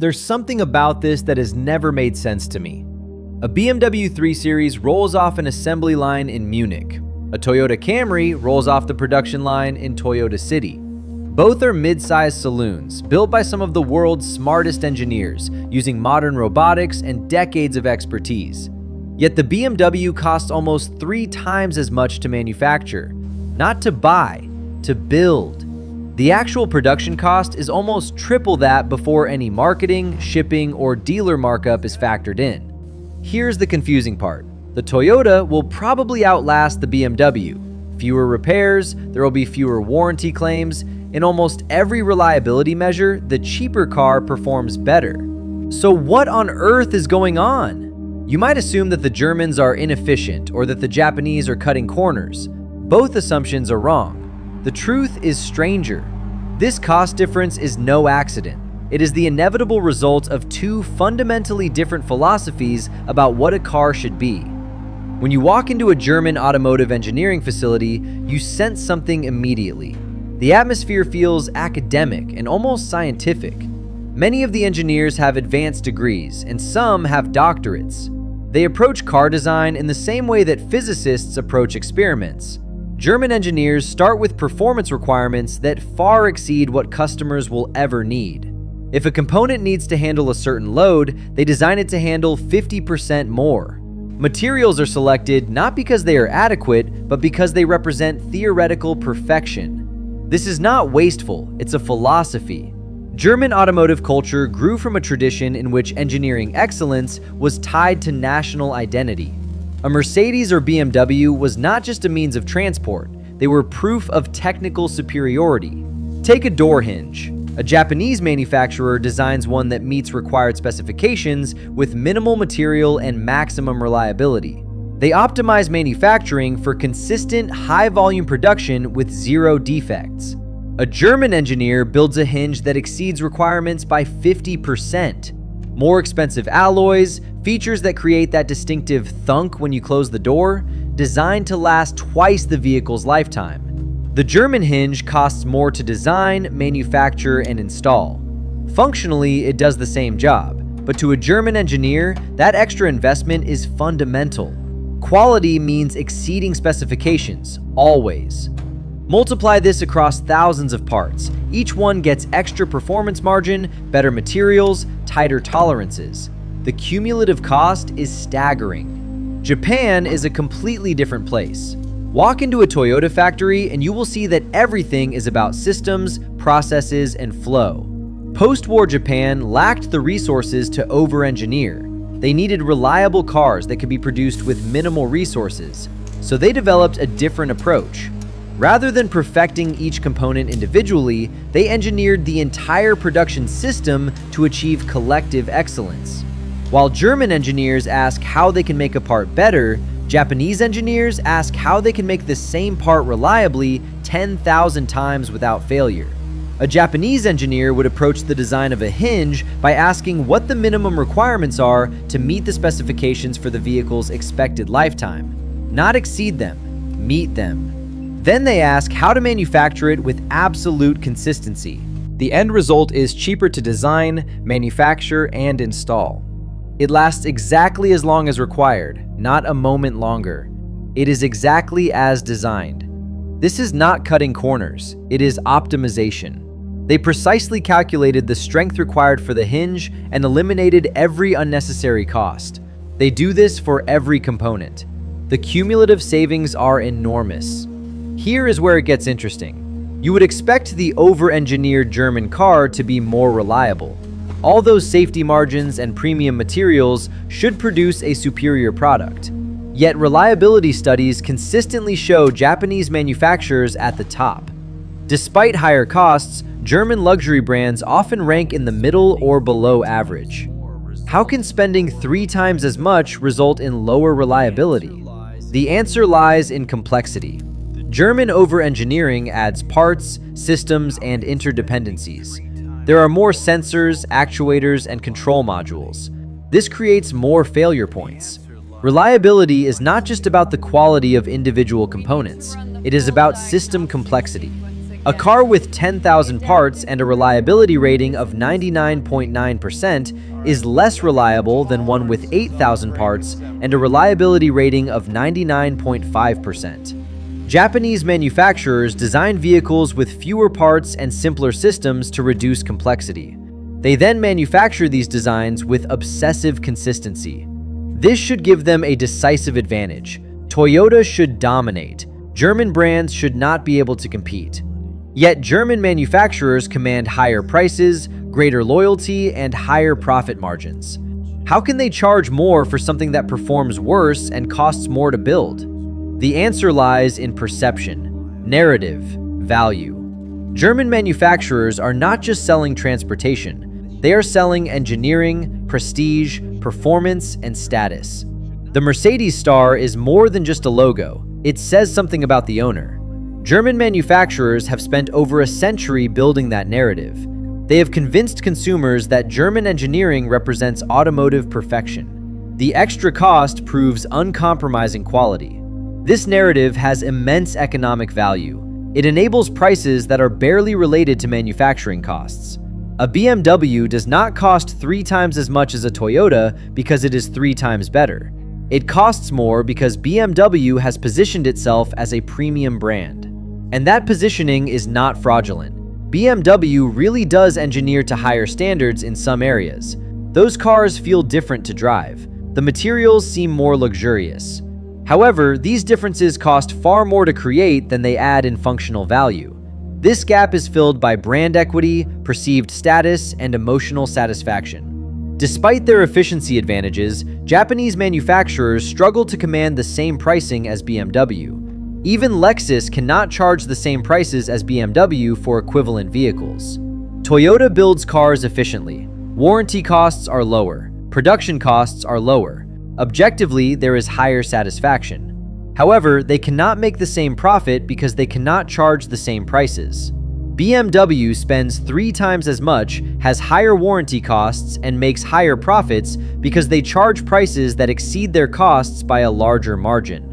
There's something about this that has never made sense to me. A BMW 3 Series rolls off an assembly line in Munich. A Toyota Camry rolls off the production line in Toyota City. Both are mid-sized saloons, built by some of the world's smartest engineers, using modern robotics and decades of expertise. Yet the BMW costs almost 3 times as much to manufacture. Not to buy, to build. The actual production cost is almost triple that before any marketing, shipping, or dealer markup is factored in. Here's the confusing part. The Toyota will probably outlast the BMW. Fewer repairs, there will be fewer warranty claims. In almost every reliability measure, the cheaper car performs better. So what on earth is going on? You might assume that the Germans are inefficient or that the Japanese are cutting corners. Both assumptions are wrong. The truth is stranger. This cost difference is no accident. It is the inevitable result of 2 fundamentally different philosophies about what a car should be. When you walk into a German automotive engineering facility, you sense something immediately. The atmosphere feels academic and almost scientific. Many of the engineers have advanced degrees, and some have doctorates. They approach car design in the same way that physicists approach experiments. German engineers start with performance requirements that far exceed what customers will ever need. If a component needs to handle a certain load, they design it to handle 50% more. Materials are selected not because they are adequate, but because they represent theoretical perfection. This is not wasteful, it's a philosophy. German automotive culture grew from a tradition in which engineering excellence was tied to national identity. A Mercedes or BMW was not just a means of transport, they were proof of technical superiority. Take a door hinge. A Japanese manufacturer designs one that meets required specifications with minimal material and maximum reliability. They optimize manufacturing for consistent, high-volume production with 0 defects. A German engineer builds a hinge that exceeds requirements by 50%. More expensive alloys, features that create that distinctive thunk when you close the door, designed to last twice the vehicle's lifetime. The German hinge costs more to design, manufacture, and install. Functionally, it does the same job, but to a German engineer, that extra investment is fundamental. Quality means exceeding specifications, always. Multiply this across thousands of parts. Each one gets extra performance margin, better materials, tighter tolerances. The cumulative cost is staggering. Japan is a completely different place. Walk into a Toyota factory and you will see that everything is about systems, processes, and flow. Post-war Japan lacked the resources to over-engineer. They needed reliable cars that could be produced with minimal resources, so they developed a different approach. Rather than perfecting each component individually, they engineered the entire production system to achieve collective excellence. While German engineers ask how they can make a part better, Japanese engineers ask how they can make the same part reliably 10,000 times without failure. A Japanese engineer would approach the design of a hinge by asking what the minimum requirements are to meet the specifications for the vehicle's expected lifetime. Not exceed them, meet them. Then they ask how to manufacture it with absolute consistency. The end result is cheaper to design, manufacture, and install. It lasts exactly as long as required, not a moment longer. It is exactly as designed. This is not cutting corners, it is optimization. They precisely calculated the strength required for the hinge and eliminated every unnecessary cost. They do this for every component. The cumulative savings are enormous. Here is where it gets interesting. You would expect the over-engineered German car to be more reliable. All those safety margins and premium materials should produce a superior product. Yet reliability studies consistently show Japanese manufacturers at the top. Despite higher costs, German luxury brands often rank in the middle or below average. How can spending 3 times as much result in lower reliability? The answer lies in complexity. German over-engineering adds parts, systems, and interdependencies. There are more sensors, actuators, and control modules. This creates more failure points. Reliability is not just about the quality of individual components, it is about system complexity. A car with 10,000 parts and a reliability rating of 99.9% is less reliable than one with 8,000 parts and a reliability rating of 99.5%. Japanese manufacturers design vehicles with fewer parts and simpler systems to reduce complexity. They then manufacture these designs with obsessive consistency. This should give them a decisive advantage. Toyota should dominate. German brands should not be able to compete. Yet German manufacturers command higher prices, greater loyalty, and higher profit margins. How can they charge more for something that performs worse and costs more to build? The answer lies in perception, narrative, value. German manufacturers are not just selling transportation. They are selling engineering, prestige, performance, and status. The Mercedes star is more than just a logo. It says something about the owner. German manufacturers have spent over a century building that narrative. They have convinced consumers that German engineering represents automotive perfection. The extra cost proves uncompromising quality. This narrative has immense economic value. It enables prices that are barely related to manufacturing costs. A BMW does not cost 3 times as much as a Toyota because it is 3 times better. It costs more because BMW has positioned itself as a premium brand. And that positioning is not fraudulent. BMW really does engineer to higher standards in some areas. Those cars feel different to drive. The materials seem more luxurious. However, these differences cost far more to create than they add in functional value. This gap is filled by brand equity, perceived status, and emotional satisfaction. Despite their efficiency advantages, Japanese manufacturers struggle to command the same pricing as BMW. Even Lexus cannot charge the same prices as BMW for equivalent vehicles. Toyota builds cars efficiently. Warranty costs are lower. Production costs are lower. Objectively, there is higher satisfaction. However, they cannot make the same profit because they cannot charge the same prices. BMW spends 3 times as much, has higher warranty costs, and makes higher profits because they charge prices that exceed their costs by a larger margin.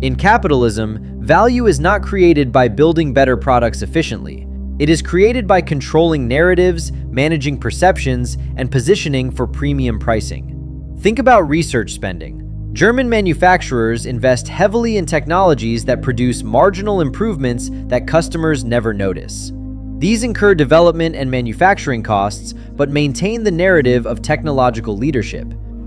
In capitalism, value is not created by building better products efficiently. It is created by controlling narratives, managing perceptions, and positioning for premium pricing. Think about research spending. German manufacturers invest heavily in technologies that produce marginal improvements that customers never notice. These incur development and manufacturing costs, but maintain the narrative of technological leadership.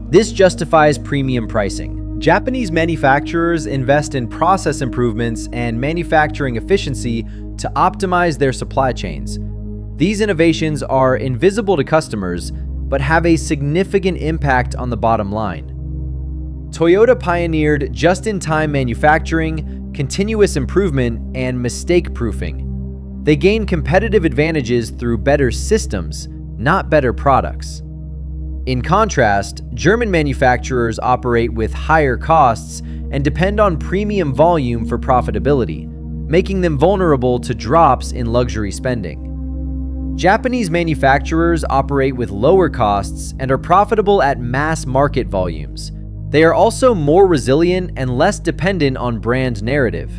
This justifies premium pricing. Japanese manufacturers invest in process improvements and manufacturing efficiency to optimize their supply chains. These innovations are invisible to customers, but have a significant impact on the bottom line. Toyota pioneered just-in-time manufacturing, continuous improvement, and mistake-proofing. They gain competitive advantages through better systems, not better products. In contrast, German manufacturers operate with higher costs and depend on premium volume for profitability, making them vulnerable to drops in luxury spending. Japanese manufacturers operate with lower costs and are profitable at mass market volumes. They are also more resilient and less dependent on brand narrative.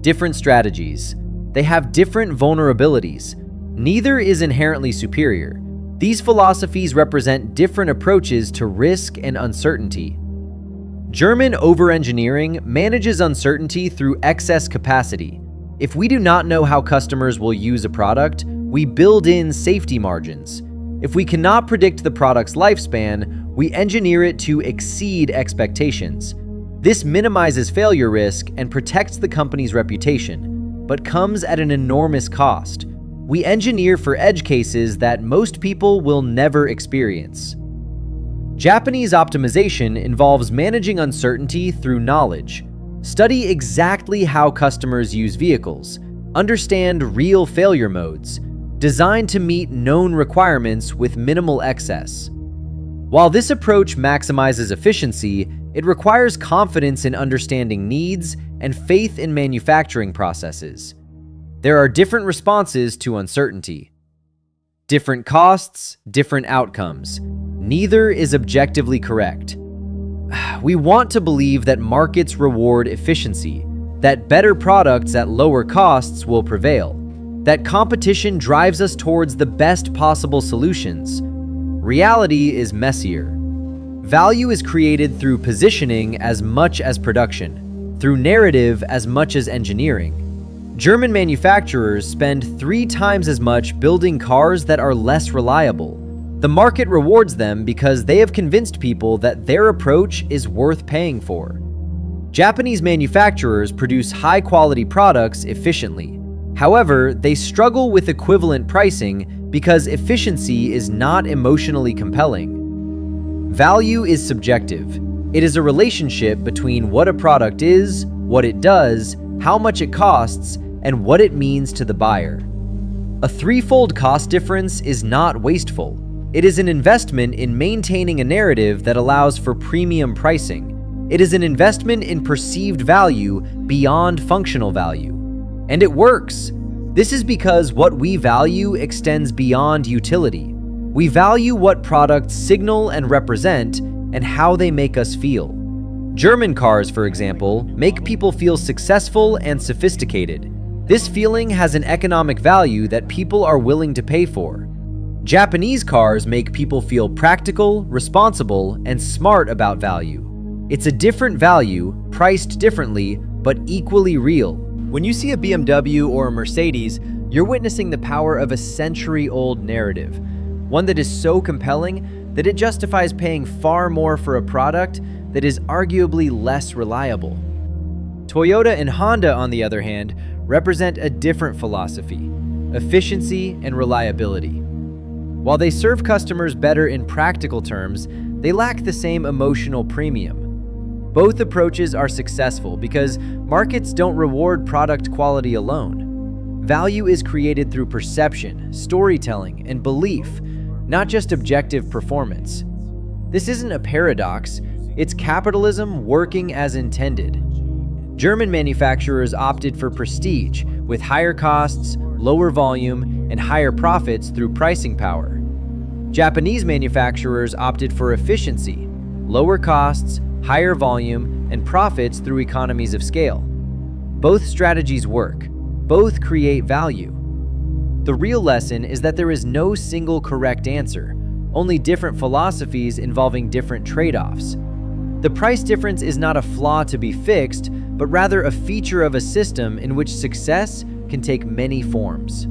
Different strategies. They have different vulnerabilities. Neither is inherently superior. These philosophies represent different approaches to risk and uncertainty. German over-engineering manages uncertainty through excess capacity. If we do not know how customers will use a product, we build in safety margins. If we cannot predict the product's lifespan, we engineer it to exceed expectations. This minimizes failure risk and protects the company's reputation, but comes at an enormous cost. We engineer for edge cases that most people will never experience. Japanese optimization involves managing uncertainty through knowledge. Study exactly how customers use vehicles. Understand real failure modes. Designed to meet known requirements with minimal excess. While this approach maximizes efficiency, it requires confidence in understanding needs and faith in manufacturing processes. There are different responses to uncertainty. Different costs, different outcomes. Neither is objectively correct. We want to believe that markets reward efficiency. that better products at lower costs will prevail, that competition drives us towards the best possible solutions. Reality is messier. Value is created through positioning as much as production, through narrative as much as engineering. German manufacturers spend 3 times as much building cars that are less reliable. The market rewards them because they have convinced people that their approach is worth paying for. Japanese manufacturers produce high-quality products efficiently. However, they struggle with equivalent pricing because efficiency is not emotionally compelling. Value is subjective. It is a relationship between what a product is, what it does, how much it costs, and what it means to the buyer. A threefold cost difference is not wasteful. It is an investment in maintaining a narrative that allows for premium pricing. It is an investment in perceived value beyond functional value. And it works. This is because what we value extends beyond utility. We value what products signal and represent and how they make us feel. German cars, for example, make people feel successful and sophisticated. This feeling has an economic value that people are willing to pay for. Japanese cars make people feel practical, responsible, and smart about value. It's a different value, priced differently, but equally real. When you see a BMW or a Mercedes, you're witnessing the power of a century-old narrative, one that is so compelling that it justifies paying far more for a product that is arguably less reliable. Toyota and Honda, on the other hand, represent a different philosophy: efficiency and reliability. While they serve customers better in practical terms, they lack the same emotional premium. Both approaches are successful because markets don't reward product quality alone. Value is created through perception, storytelling, and belief, not just objective performance. This isn't a paradox, it's capitalism working as intended. German manufacturers opted for prestige, with higher costs, lower volume, and higher profits through pricing power. Japanese manufacturers opted for efficiency, lower costs, higher volume, and profits through economies of scale. Both strategies work. Both create value. The real lesson is that there is no single correct answer, only different philosophies involving different trade-offs. The price difference is not a flaw to be fixed, but rather a feature of a system in which success can take many forms.